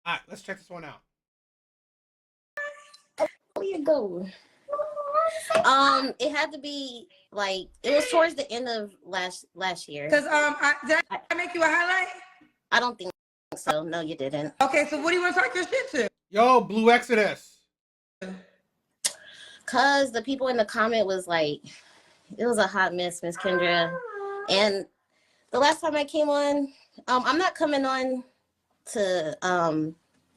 All right, let's check this one out. Where you go? It had to be like it was towards the end of last year. Cause did I make you a highlight? I don't think so. No, you didn't. Okay, so what do you want to talk your shit to? Yo, Blue Exodus. Cause the people in the comment was like, it was a hot mess, Miss Kendra. And the last time I came on, I'm not coming on to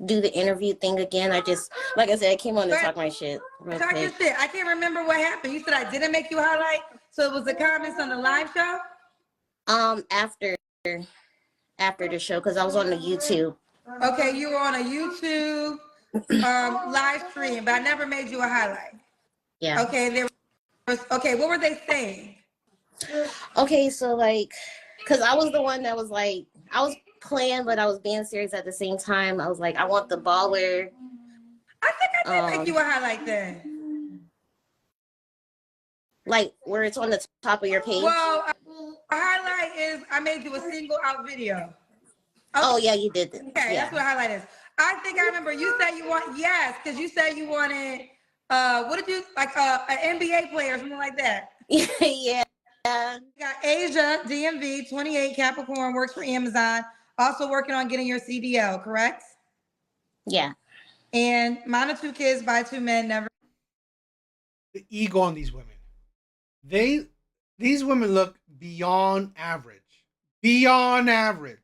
do the interview thing again. I just, like I said, I came on to talk my shit real Talk quick. your shit. I can't remember what happened. You said I didn't make you a highlight, so it was the comments on the live show. After the show, because I was on the YouTube. Okay, you were on a YouTube live stream, but I never made you a highlight. Yeah. Okay, okay, what were they saying? Okay, so like, because I was the one that was like, I was playing, but I was being serious at the same time. I was like, I want the baller. I think I did make you a highlight then. Like, where it's on the top of your page? Well, a highlight is I made you a single out video. Okay. Oh, yeah, you did. Okay, yeah. That's what a highlight is. I think I remember you said you want, yes, because you said you wanted, what did you, like an NBA player or something like that? Yeah. Got Asia, DMV, 28, Capricorn, works for Amazon, also working on getting your CDL, correct? Yeah. And mom of 2 kids by 2 men, never. The ego on these women. These women look beyond average. Beyond average.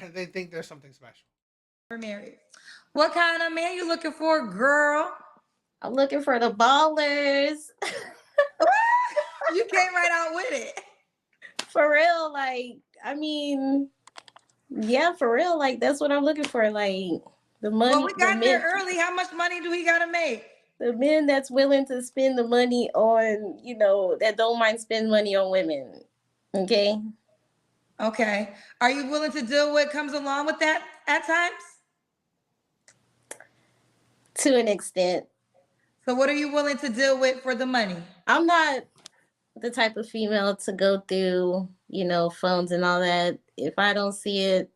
And they think there's something special. Never married. What kind of man you looking for, girl? I'm looking for the ballers. You came right out with it. For real, like, I mean, yeah, for real, like, that's what I'm looking for, like, the money. Well, we got there early. How much money do we got to make? The men that's willing to spend the money on, that don't mind spending money on women, okay? Okay. Are you willing to deal with what comes along with that at times? To an extent. So what are you willing to deal with for the money? I'm not the type of female to go through, phones and all that. If I don't see it,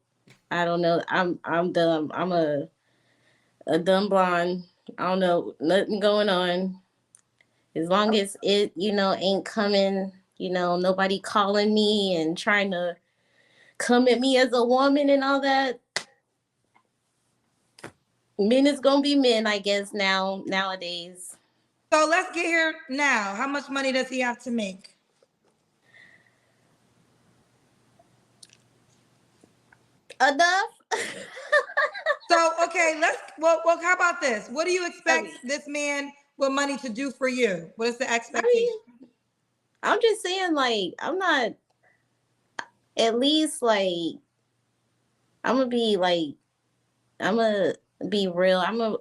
I don't know. I'm dumb. I'm a dumb blonde. I don't know nothing going on. As long as it, ain't coming, nobody calling me and trying to come at me as a woman and all that. Men is gonna be men, I guess, nowadays. So let's get here now. How much money does he have to make? Enough. So, okay, well, how about this? What do you expect this man with money to do for you? What is the expectation? I'm just saying, like, I'm not, at least, like, I'm gonna be real. I'm a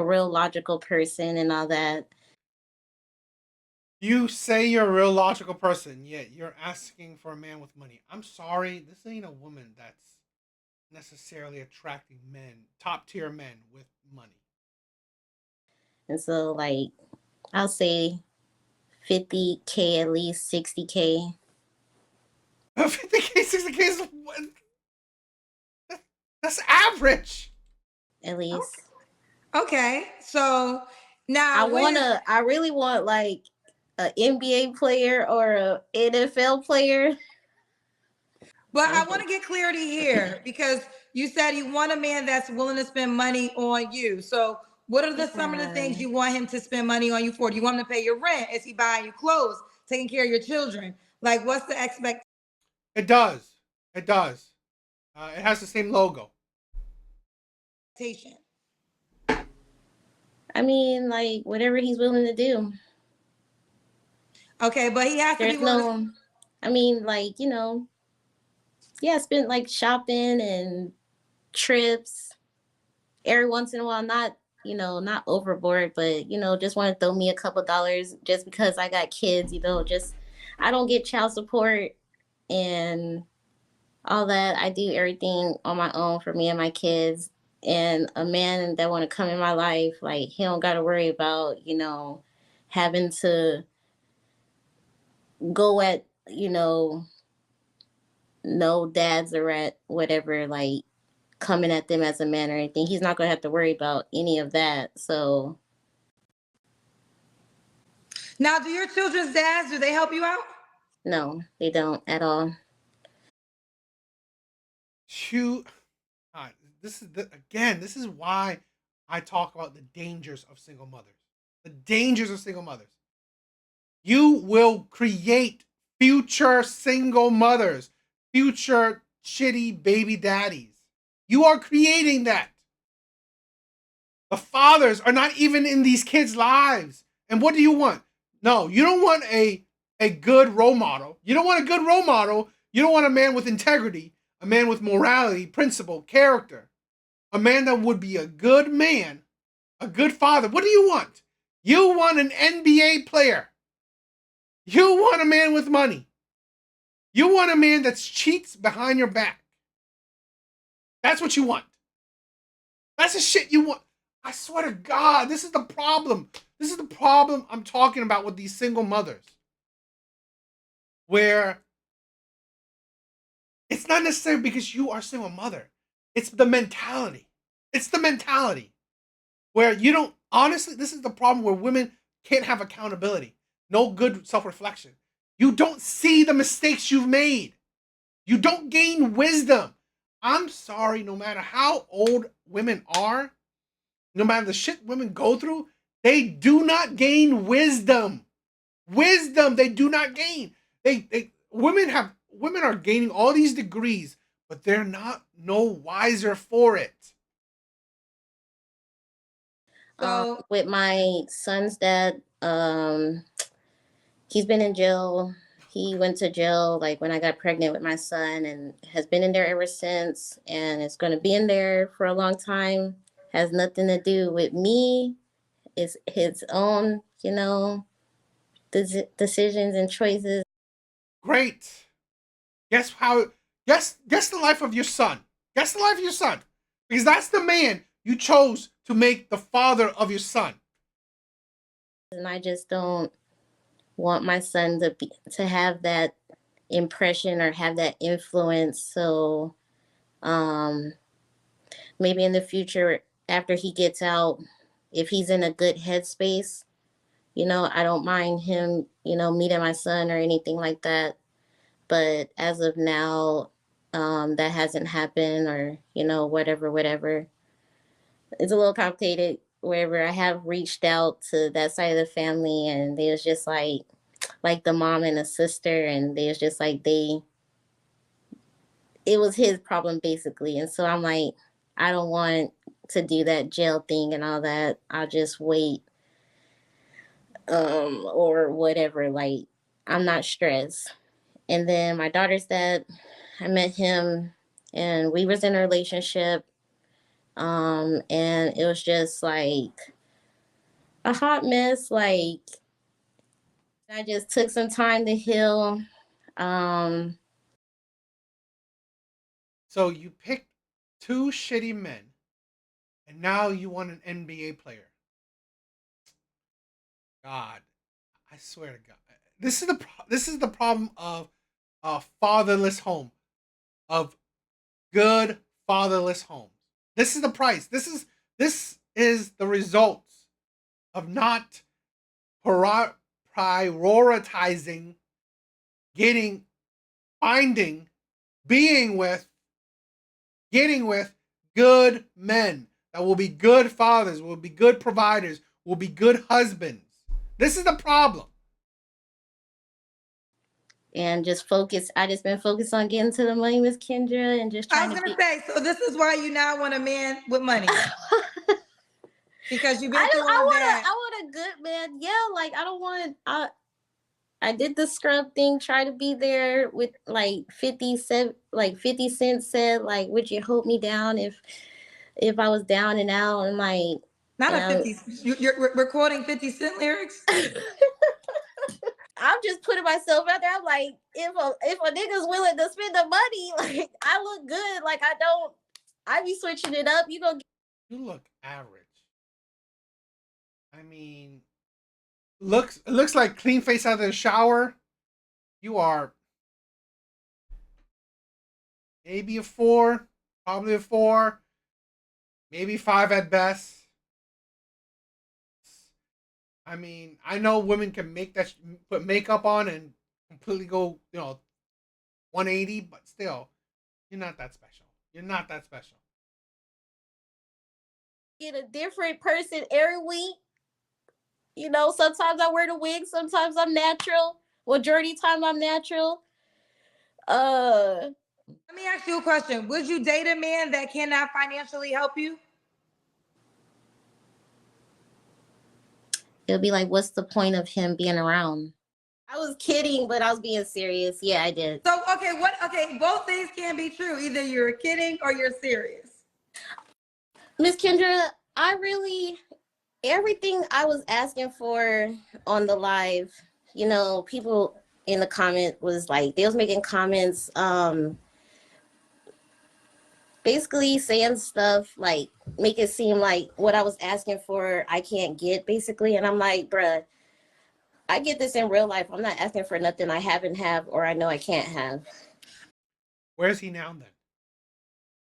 real logical person and all that. You say you're a real logical person, yet you're asking for a man with money. I'm sorry, this ain't a woman that's necessarily attracting men, top tier men with money. And so, like, I'll say 50K, at least 60K. 50K, 60K is that's average. At least. Okay, so now I really want like an NBA player or a NFL player. But I want to get clarity here because you said you want a man that's willing to spend money on you. So what are some of the things you want him to spend money on you for? Do you want him to pay your rent? Is he buying you clothes, taking care of your children? Like, what's the expectation? It does. It does. It has the same logo. I mean, like, whatever he's willing to do. Okay, but he has to be willing. I mean, like, yeah, spend like shopping and trips every once in a while. Not overboard, but, just want to throw me a couple dollars just because I got kids, just, I don't get child support and all that. I do everything on my own for me and my kids. And a man that want to come in my life, like, he don't got to worry about, having to go at, no dads are at whatever, like, coming at them as a man or anything. He's not gonna have to worry about any of that. So Now, do your children's dads, do they help you out? no, they don't at all. You, this is again. This is why I talk about the dangers of single mothers. The dangers of single mothers. You will create future single mothers, future shitty baby daddies. You are creating that. The fathers are not even in these kids' lives. And what do you want? No, you don't want a good role model. You don't want a good role model. You don't want a man with integrity, a man with morality, principle, character, a man that would be a good man, a good father. What do you want? You want an NBA player. You want a man with money. You want a man that cheats behind your back. That's what you want. That's the shit you want. I swear to God, this is the problem. This is the problem I'm talking about with these single mothers. Where it's not necessarily because you are a single mother. It's the mentality. It's the mentality. Where you don't, honestly, this is the problem where women can't have accountability. No good self-reflection. You don't see the mistakes you've made. You don't gain wisdom. I'm sorry, no matter how old women are, no matter the shit women go through, they do not gain wisdom. Wisdom they do not gain. Women are gaining all these degrees, but they're not no wiser for it. So, With my son's dad, he's been in jail. He went to jail like when I got pregnant with my son and has been in there ever since, and it's going to be in there for a long time. Has nothing to do with me. It's his own, decisions and choices. Great. Guess how? Guess the life of your son. Guess the life of your son, because that's the man you chose to make the father of your son. And I just don't want my son to have that impression or have that influence. So maybe in the future, after he gets out, if he's in a good headspace, I don't mind him, meeting my son or anything like that. But as of now, that hasn't happened, or whatever. It's a little complicated. Wherever I have reached out to that side of the family, and they was just like the mom and the sister, and they was just like it was his problem basically. And so I'm like, I don't want to do that jail thing and all that. I'll just wait, or whatever. Like, I'm not stressed. And then my daughter's dad, I met him and we was in a relationship. And it was just like a hot mess. Like, I just took some time to heal. Um, So you picked two shitty men, and now you want an NBA player. God, I swear to God, this is the problem of a fatherless home, of good fatherless homes. This is the price. This is the results of not prioritizing, getting, finding, being with, getting with good men that will be good fathers, will be good providers, will be good husbands. This is the problem. and just focus. I just been focused on getting to the money, Miss Kendra, and just I trying was to going be. to say, so this is why you now want a man with money. Because you've been I through don't. I all want that. a. I want a good man. Yeah, like I don't want. I did the scrub thing. Try to be there with like 50 cent. Like 50 Cent said, like, would you hold me down if I was down and out, and like, Not a and 50. You're recording 50 Cent lyrics? I'm just putting myself out there. I'm like, if a nigga's willing to spend the money, like I look good. Like I be switching it up. You gonna You look average. I mean, it looks like clean face out of the shower. You are maybe a 4, Probably a 4, maybe 5 at best. I mean, I know women can make that put makeup on and completely go, 180, but still, you're not that special. You're not that special. Get a different person every week. Sometimes I wear the wig, sometimes I'm natural. Majority time I'm natural. Let me ask you a question. Would you date a man that cannot financially help you? It'll be like, what's the point of him being around? I was kidding, but I was being serious. Yeah, I did. So, okay, both things can be true. Either you're kidding or you're serious. Miss Kendra, everything I was asking for on the live, people in the comment was like, they was making comments, basically saying stuff like, make it seem like what I was asking for, I can't get, basically. And I'm like, bruh, I get this in real life. I'm not asking for nothing I haven't have or I know I can't have. Where's he now then?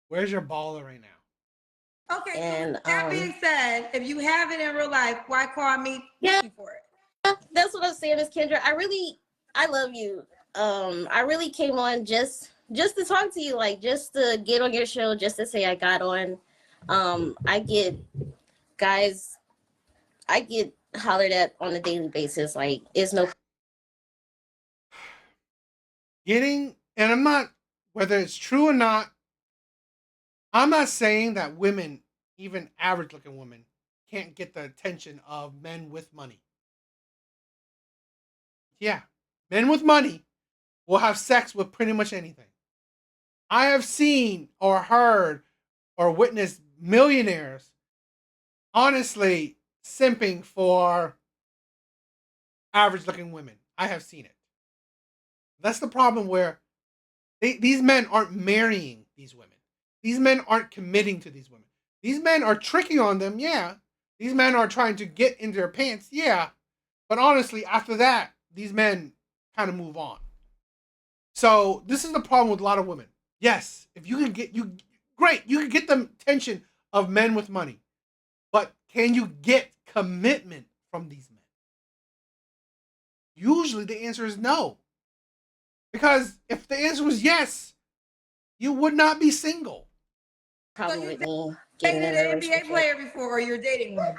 Where's your baller right now? Okay, And so that being said, if you have it in real life, why call me looking for it? That's what I'm saying, Miss Kendra. I love you. I really came on just to talk to you, like just to get on your show, just to say I got on. I get guys, I get hollered at on a daily basis. Like it's no And I'm not, whether it's true or not, I'm not saying that women, even average looking women, can't get the attention of men with money. Yeah, men with money will have sex with pretty much anything. I have seen or heard or witnessed millionaires honestly simping for average looking women. I have seen it. That's the problem where these men aren't marrying these women. These men aren't committing to these women. These men are tricking on them, yeah. These men are trying to get into their pants, yeah. But honestly, after that, these men kind of move on. So this is the problem with a lot of women. Yes, if you can great, you can get the attention of men with money. But can you get commitment from these men? Usually the answer is no. Because if the answer was yes, you would not be single. problem with me Dated getting in a an NBA relationship. player before, or you're dating one?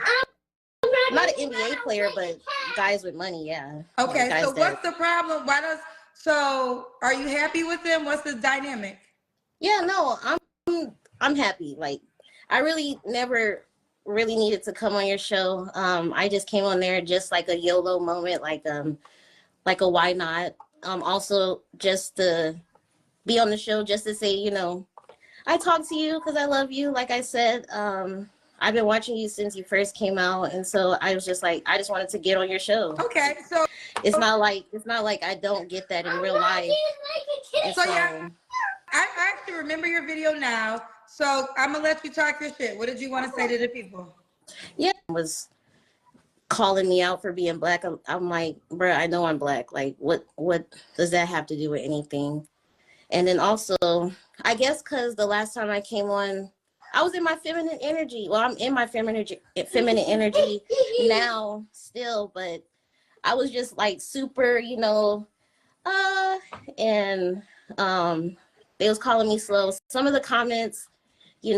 Not an NBA player, but guys with money, yeah. Okay, Guys so what's the problem? So are you happy with them? What's the dynamic? Yeah, no, I'm happy. Like I really never really needed to come on your show. I just came on there just like a YOLO moment, like a why not. Also just to be on the show, just to say, I talk to you because I love you. Like I said, I've been watching you since you first came out, and so I was just like, I just wanted to get on your show. Okay, so it's not like I don't get that in real life. So yeah, I actually remember your video now. So I'm gonna let you talk your shit. What did you want to say to the people? Yeah, was calling me out for being black. I'm like, bro, I know I'm black. Like, what does that have to do with anything? And then also, I guess because the last time I came on, I was in my feminine energy. Well, I'm in my feminine energy now still, but I was just like super, and they was calling me slow. Some of the comments, it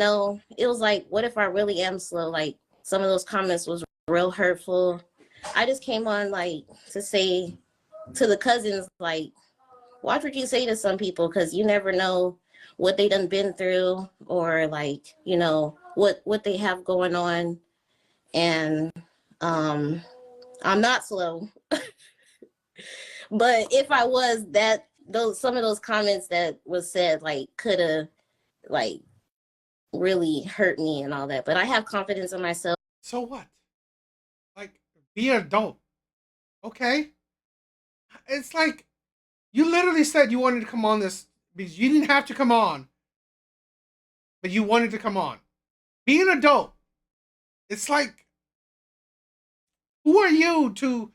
was like, what if I really am slow? Like some of those comments was real hurtful. I just came on like to say to the cousins, like, watch what you say to some people, because you never know what they done been through, or like, what they have going on. And I'm not slow. But if I was, some of those comments that was said like could have like really hurt me and all that. But I have confidence in myself. So what? Like, be an adult. Okay? It's like, you literally said you wanted to come on this because you didn't have to come on, but you wanted to come on. Be an adult. It's like, who are you to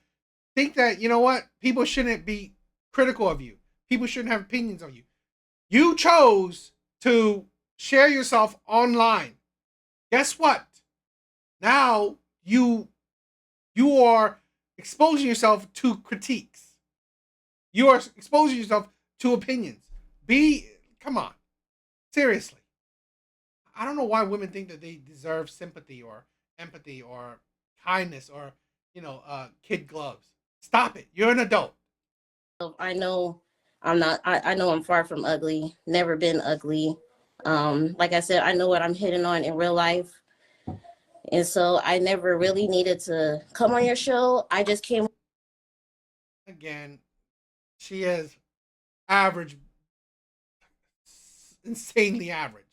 think that, you know what, people shouldn't be critical of you? People shouldn't have opinions of you. You chose to share yourself online. Guess what? Now you are exposing yourself to critiques. You are exposing yourself to opinions. Come on, seriously. I don't know why women think that they deserve sympathy or empathy or kindness or kid gloves. Stop it. You're an adult. I know I'm not. I know I'm far from ugly. Never been ugly. Like I said, I know what I'm hitting on in real life. And so I never really needed to come on your show. I just came. Again, she is average, insanely average.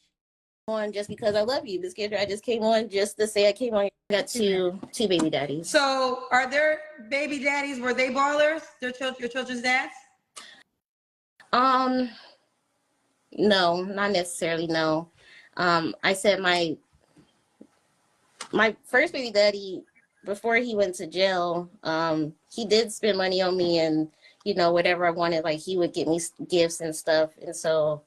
On just because I love you, Miss Kendra. I just came on just to say I came on. I got two baby daddies. So are their baby daddies, were they ballers? Your children's dads? No, not necessarily. No. I said my first baby daddy, before he went to jail, he did spend money on me and, whatever I wanted, like he would get me gifts and stuff. And so,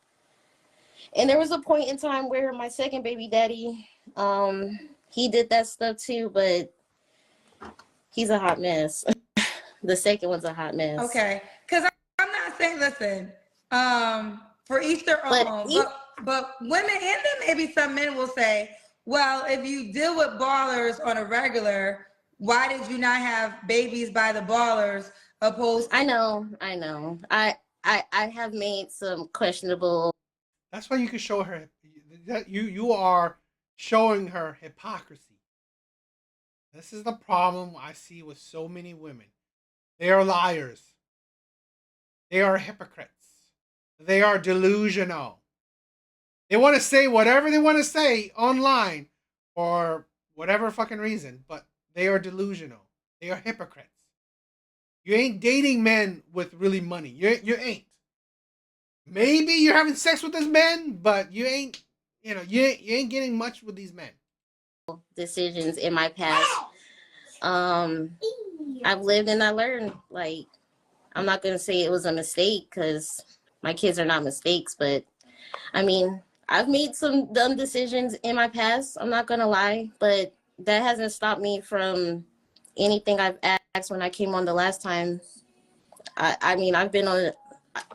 and there was a point in time where my second baby daddy, he did that stuff too, but he's a hot mess. The second one's a hot mess. Okay. Because I'm not saying, listen, for each their own, but women, and then maybe some men will say, well, if you deal with ballers on a regular, why did you not have babies by the ballers opposed to— I know. I have made some questionable. That's why you can show her that you are showing her hypocrisy. This is the problem I see with so many women. They are liars. They are hypocrites. They are delusional. They want to say whatever they want to say online for whatever fucking reason, but they are delusional. They are hypocrites. You ain't dating men with really money. You ain't. Maybe you're having sex with this man, but you ain't. You ain't getting much with these men. Decisions in my past. I've lived and I learned. Like, I'm not gonna say it was a mistake because my kids are not mistakes, but I mean, I've made some dumb decisions in my past. I'm not gonna lie, but that hasn't stopped me from anything I've asked when I came on the last time. I mean, I've been on.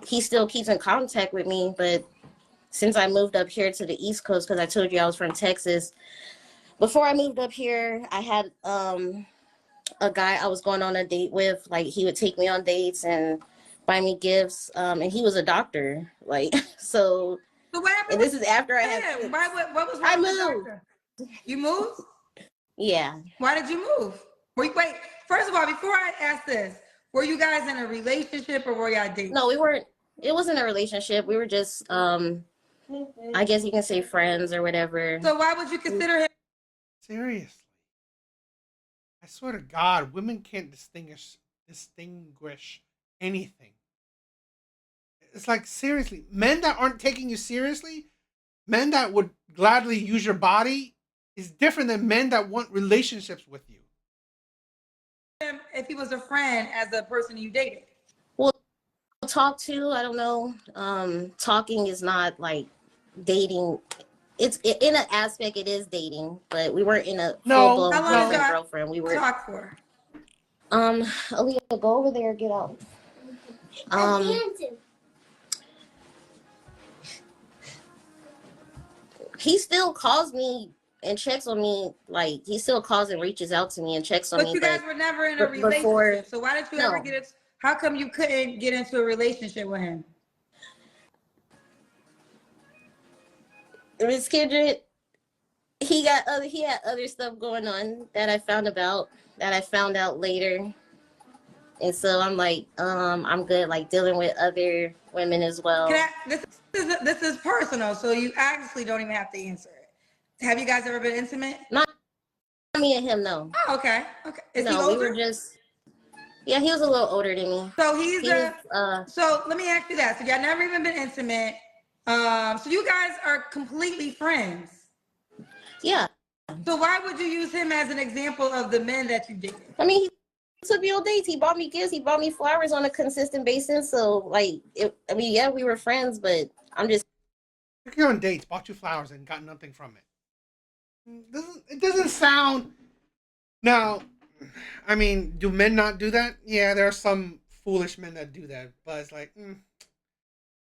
He still keeps in contact with me, but since I moved up here to the East Coast, because I told you I was from Texas. Before I moved up here, I had a guy I was going on a date with. Like, he would take me on dates and buy me gifts, and he was a doctor. Like, so. So what happened? And this is after I had kids. What was wrong with the doctor? You moved? Yeah. Why did you move? Wait, first of all, before I ask this, were you guys in a relationship or were y'all dating? No, we weren't. It wasn't a relationship. We were just, I guess you can say friends or whatever. So why would you consider him? Seriously. I swear to God, women can't distinguish anything. It's like, seriously, men that aren't taking you seriously, men that would gladly use your body, is different than men that want relationships with you. If he was a friend as a person you dated? Well, talk to, I don't know. Talking is not like dating. It's in an aspect it is dating, but we weren't in a full-blown boyfriend girlfriend. We were talk for. Aaliyah, go over there, get out. He still calls me and checks on me. Like, he still calls and reaches out to me and checks on me. But you guys were never in a relationship. So why did you ever get it? How come you couldn't get into a relationship with him? Miss Kendra, he had other stuff going on that I found out later. And so I'm like, I'm good, like dealing with other women as well. This is personal, so you actually don't even have to answer it. Have you guys ever been intimate? Not me and him, no. Oh, okay. Is he No, older? we were just. Yeah, he was a little older than me. So so let me ask you that. So y'all never even been intimate. So you guys are completely friends. Yeah. So why would you use him as an example of the men that you dated? I mean, he took me on dates. He bought me gifts. He bought me flowers on a consistent basis. So, like, yeah, we were friends, but I'm just Took you on dates, bought you flowers, and got nothing from it. It doesn't sound. Now, I mean, do men not do that? Yeah, there are some foolish men that do that, but it's like, it's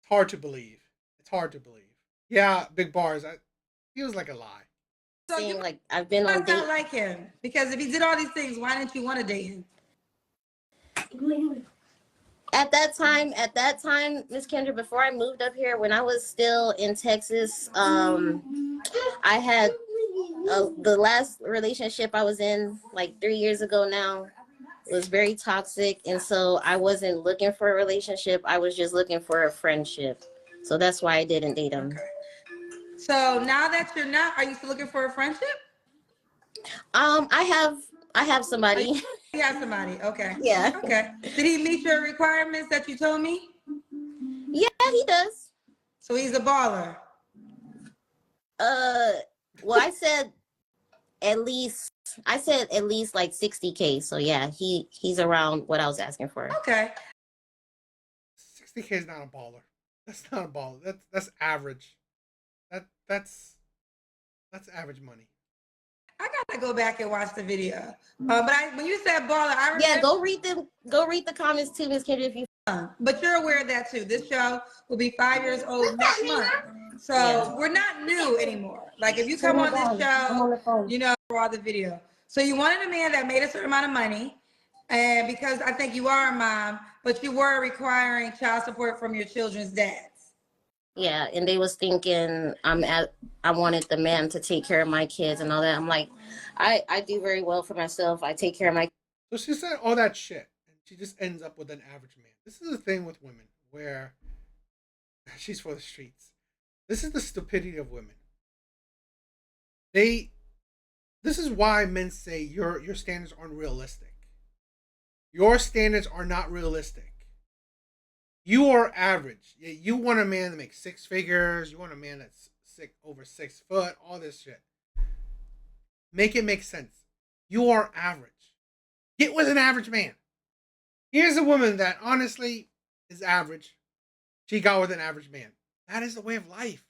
hard to believe. It's hard to believe. Yeah, big bars. Feels like a lie. So you Saying like I've been on must not dates. like him because if he did all these things, why didn't you want to date him? At that time, Miss Kendra, before I moved up here, when I was still in Texas, I had the last relationship I was in like 3 years ago now was very toxic, and so I wasn't looking for a relationship. I was just looking for a friendship. So that's why I didn't date him. Okay. So now that you're not, are you still looking for a friendship? I have somebody. You have somebody. Okay. Yeah. Okay. Did he meet your requirements that you told me? Yeah, he does. So he's a baller. Well, I said at least like 60K. So yeah, he's around what I was asking for. Okay. 60K is not a baller. That's not a baller. That's average. That's average money. I gotta go back and watch the video. But when you said baller, I remember. Yeah, go read the comments too, Miss Kendra, if you. But you're aware of that too. This show will be 5 years old next month. So yeah. We're not new anymore. Like if you come on this show, you know, for all the video. So you wanted a man that made a certain amount of money. And because I think you are a mom, but you were requiring child support from your children's dads. Yeah, and they was thinking I wanted the man to take care of my kids and all that. I'm like, I do very well for myself. I take care of my. So she said all that shit, and she just ends up with an average man. This is the thing with women, where she's for the streets. This is the stupidity of women. This is why men say your standards aren't realistic. Your standards are not realistic. You are average. You want a man that makes 6 figures. You want a man that's over 6 foot. All this shit. Make it make sense. You are average. Get with an average man. Here's a woman that honestly is average. She got with an average man. That is the way of life.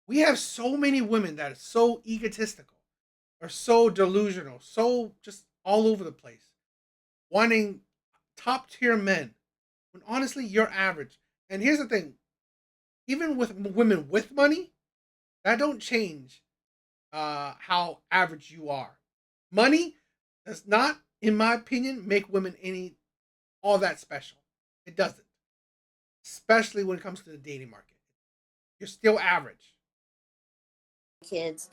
We have so many women that are so egotistical, are so delusional, so just all over the place, wanting top tier men. When honestly, you're average. And here's the thing. Even with women with money, that don't change how average you are. Money does not, in my opinion, make women all that special. It doesn't. Especially when it comes to the dating market. You're still average. Kids.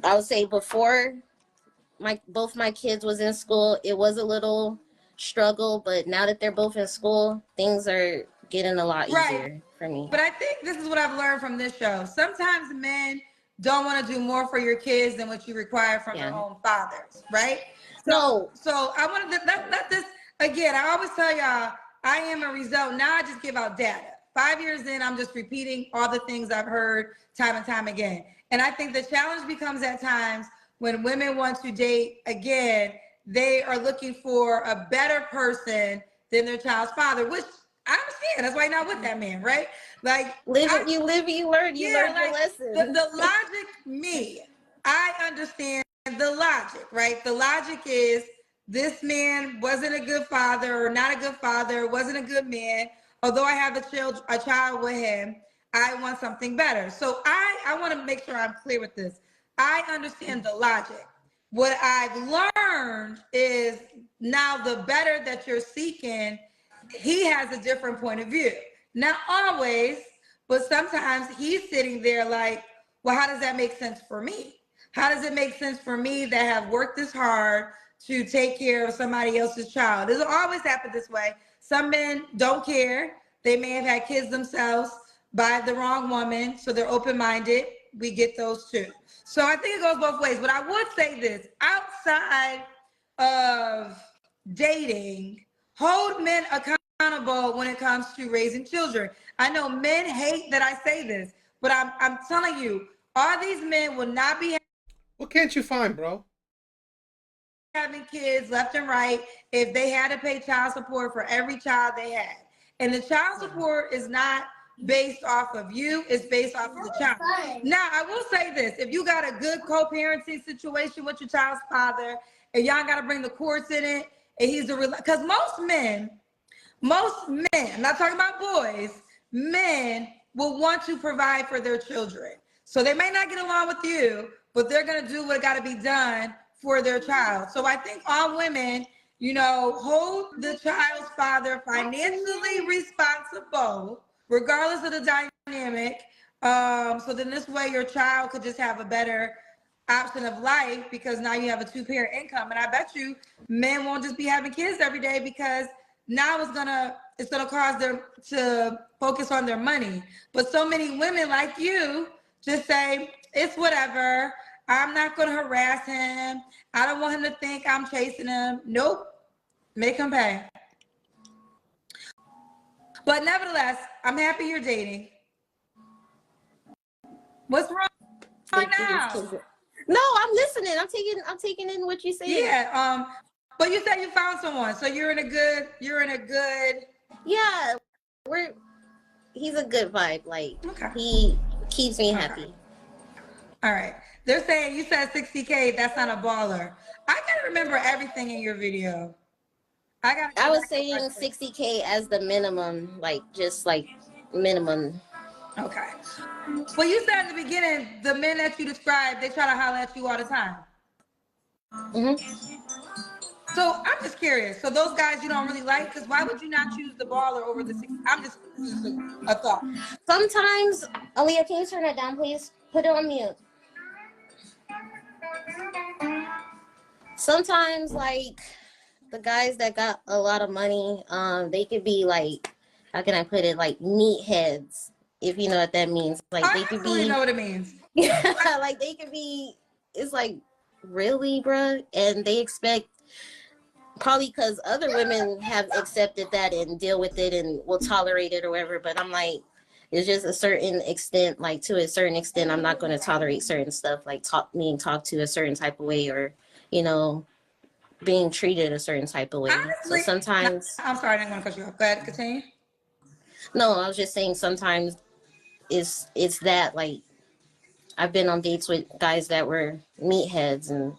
I would say before both my kids was in school, it was a little struggle, but now that they're both in school, things are getting a lot easier for me. But I think this is what I've learned from this show. Sometimes men don't want to do more for your kids than what you require from their own fathers, right? So I wanted to let this again. I always tell y'all I am a result. Now I just give out data. 5 years in, I'm just repeating all the things I've heard time and time again. And I think the challenge becomes at times when women want to date again, they are looking for a better person than their child's father, which I understand. That's why you're not with that man, right? Like you learn, you learn like, your lesson. The logic, I understand the logic, right? The logic is this man wasn't a good father or not a good father, wasn't a good man. Although I have a child with him, I want something better. So I want to make sure I'm clear with this. I understand the logic. What I've learned is now the better that you're seeking, he has a different point of view. Not always, but sometimes he's sitting there like, well, how does that make sense for me? How does it make sense for me that have worked this hard to take care of somebody else's child? It'll always happen this way. Some men don't care. They may have had kids themselves by the wrong woman, so they're open-minded. We get those too. So I think it goes both ways. But I would say this, outside of dating, hold men accountable when it comes to raising children. I know men hate that I say this, but I'm telling you, all these men will not be. What can't you find, bro? Having kids left and right if they had to pay child support for every child they had. And the child support is not based off of you. It's based off of the child. Now, I will say this. If you got a good co-parenting situation with your child's father, and y'all got to bring the courts in it, and he's because most men, I'm not talking about boys, men will want to provide for their children. So they may not get along with you, but they're going to do what got to be done for their child. So I think all women, hold the child's father financially responsible, regardless of the dynamic. So then this way your child could just have a better option of life, because now you have a two-parent income. And I bet you men won't just be having kids every day, because now it's gonna cause them to focus on their money. But so many women like you just say, it's whatever. I'm not gonna harass him. I don't want him to think I'm chasing him. Nope. Make him pay. But nevertheless, I'm happy you're dating. What's wrong now? No, I'm listening. I'm taking in what you said. Yeah. But you said you found someone, so you're in a good. Yeah, he's a good vibe. Like, okay. He keeps me happy. All right. They're saying you said 60K. That's not a baller. I gotta remember everything in your video. I was saying 60K as the minimum, like just like minimum. Okay. Well, you said in the beginning, the men that you described, they try to holler at you all the time. So I'm just curious. So those guys you don't really like, because why would you not choose the baller over the 60? I'm just a thought. Sometimes, Aaliyah, can you turn that down, please? Put it on mute. Sometimes, like, the guys that got a lot of money, they could be like, how can I put it, like meatheads, if you know what that means. Like, they could be. I know what it means. Yeah, like they could be. It's like, really, bruh, and they expect. Probably because other women have accepted that and deal with it and will tolerate it or whatever. But I'm like, it's just a certain extent, like to a certain extent, I'm not going to tolerate certain stuff, like being talked to a certain type of way, or, being treated a certain type of way. Honestly, so sometimes. I'm sorry, I didn't want to cut you off. Go ahead, continue. No, I was just saying sometimes it's that, like, I've been on dates with guys that were meatheads, and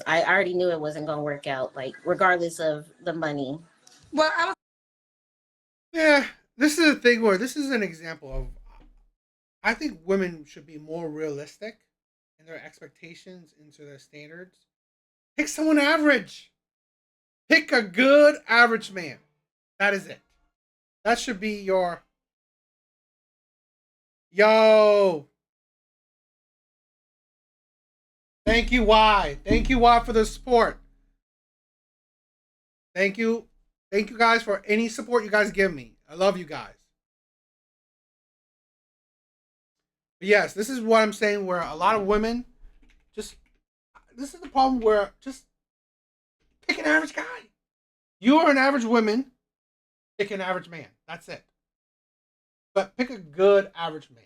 I already knew it wasn't going to work out, like, regardless of the money. Well, yeah, this is a thing where this is an example of, I think women should be more realistic in their expectations into their standards. Pick someone average. Pick a good average man. That is it. That should be your. Yo. Thank you, Y. Thank you, Y, for the support. Thank you. Thank you guys for any support you guys give me. I love you guys. But yes, this is what I'm saying, where a lot of women this is the problem, where just pick an average guy. You are an average woman, pick an average man. That's it. But pick a good average man.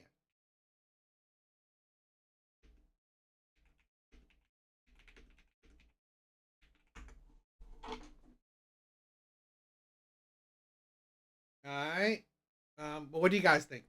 All right. But what do you guys think?